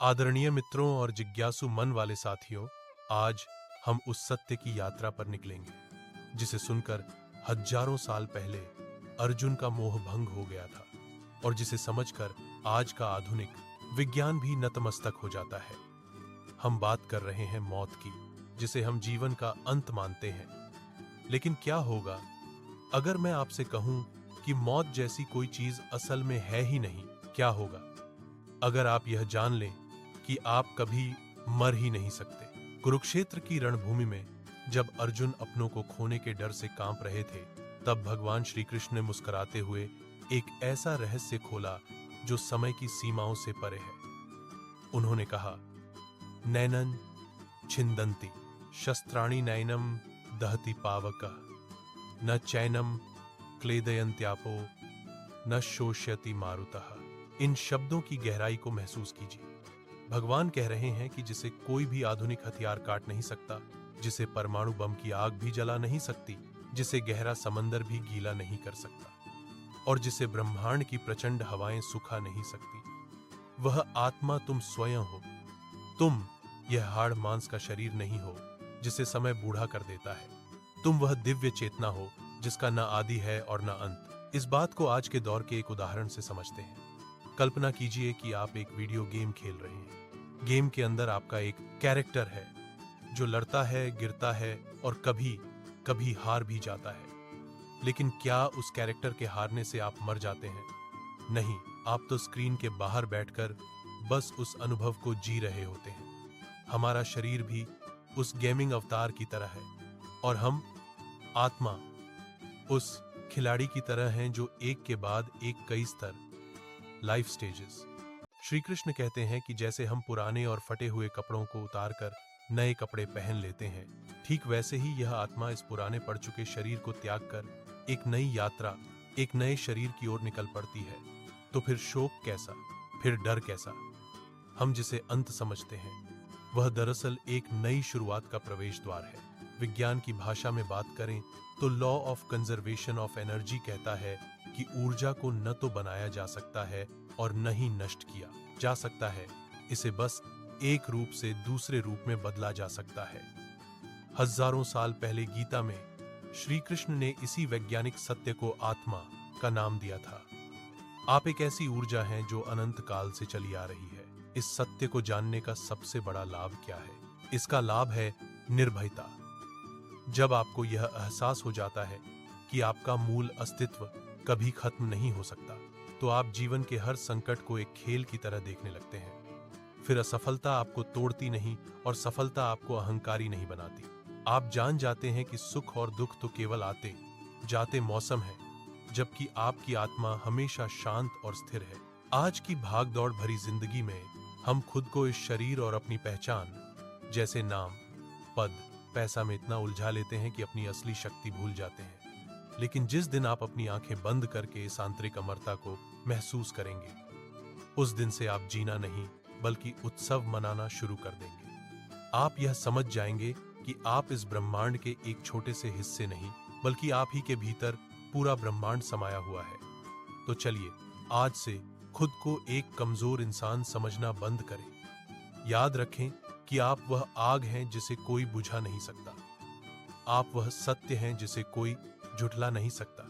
आदरणीय मित्रों और जिज्ञासु मन वाले साथियों, आज हम उस सत्य की यात्रा पर निकलेंगे जिसे सुनकर हजारों साल पहले अर्जुन का मोह भंग हो गया था और जिसे समझकर आज का आधुनिक विज्ञान भी नतमस्तक हो जाता है। हम बात कर रहे हैं मौत की, जिसे हम जीवन का अंत मानते हैं। लेकिन क्या होगा अगर मैं आपसे कहूं कि मौत जैसी कोई चीज असल में है ही नहीं? क्या होगा अगर आप यह जान लें कि आप कभी मर ही नहीं सकते? कुरुक्षेत्र की रणभूमि में जब अर्जुन अपनों को खोने के डर से कांप रहे थे, तब भगवान श्री कृष्ण ने मुस्कुराते हुए एक ऐसा रहस्य खोला जो समय की सीमाओं से परे है। उन्होंने कहा, नैनन छिंदन्ति शस्त्राणि नैनम दहति पावकः न चैनम क्लेदयन्त्यापो न शोष्यति मारुतः। इन शब्दों की गहराई को महसूस कीजिए। भगवान कह रहे हैं कि जिसे कोई भी आधुनिक हथियार काट नहीं सकता, जिसे परमाणु बम की आग भी जला नहीं सकती, जिसे गहरा समंदर भी गीला नहीं कर सकता और जिसे ब्रह्मांड की प्रचंड हवाएं सुखा नहीं सकती, वह आत्मा तुम स्वयं हो। तुम यह हाड़ मांस का शरीर नहीं हो जिसे समय बूढ़ा कर देता है। तुम वह दिव्य चेतना हो जिसका न आदि है और न अंत। इस बात को आज के दौर के एक उदाहरण से समझते हैं। कल्पना कीजिए कि आप एक वीडियो गेम खेल रहे हैं। गेम के अंदर आपका एक कैरेक्टर है जो लड़ता है, गिरता है और कभी कभी हार भी जाता है। लेकिन क्या उस कैरेक्टर के हारने से आप मर जाते हैं? नहीं, आप तो स्क्रीन के बाहर बैठकर बस उस अनुभव को जी रहे होते हैं। हमारा शरीर भी उस गेमिंग अवतार की तरह है और हम आत्मा उस खिलाड़ी की तरह हैं जो एक के बाद एक कई स्तर, लाइफ स्टेजेस। श्री कृष्ण कहते हैं कि जैसे हम पुराने और फटे हुए कपड़ों को उतारकर नए कपड़े पहन लेते हैं, ठीक वैसे ही यह आत्मा इस पुराने पड़ चुके शरीर को त्याग कर एक नई यात्रा, एक नए शरीर की ओर निकल पड़ती है। तो फिर शोक कैसा, फिर डर कैसा? हम जिसे अंत समझते हैं वह दरअसल एक नई शुरुआत का प्रवेश द्वार है। विज्ञान की भाषा में बात करें तो law of conservation of energy कहता है कि ऊर्जा को न तो बनाया जा सकता है और न ही नष्ट किया जा सकता है, इसे बस एक रूप से दूसरे रूप में बदला जा सकता है। हजारों साल पहले गीता में श्री कृष्ण ने इसी वैज्ञानिक सत्य को आत्मा का नाम दिया था। आप एक ऐसी ऊर्जा हैं जो अनंत काल से चली आ रही है। इस सत्य को जानने का सबसे बड़ा लाभ क्या है? इसका लाभ है निर्भयता। जब आपको यह एहसास हो जाता है कि आपका मूल अस्तित्व कभी खत्म नहीं हो सकता, तो आप जीवन के हर संकट को एक खेल की तरह देखने लगते हैं। फिर असफलता आपको तोड़ती नहीं और सफलता आपको अहंकारी नहीं बनाती। आप जान जाते हैं कि सुख और दुख तो केवल आते जाते मौसम है, जबकि आपकी आत्मा हमेशा शांत और स्थिर है। आज की भागदौड़ भरी जिंदगी में हम खुद को इस शरीर और अपनी पहचान जैसे नाम, पद, पैसा में इतना उलझा लेते हैं कि अपनी असली शक्ति भूल जाते हैं। लेकिन जिस दिन आप अपनी आंखें बंद करके इस आंतरिक अमरता को महसूस करेंगे, उस दिन से आप जीना नहीं बल्कि उत्सव मनाना शुरू कर देंगे। आप यह समझ जाएंगे कि आप इस ब्रह्मांड के एक छोटे से हिस्से नहीं बल्कि आप ही के भीतर पूरा ब्रह्मांड समाया हुआ है। तो चलिए आज से खुद को एक कमजोर इंसान समझना बंद करें। याद रखें कि आप वह आग हैं जिसे कोई बुझा नहीं सकता। आप वह सत्य हैं जिसे कोई झुठला नहीं सकता।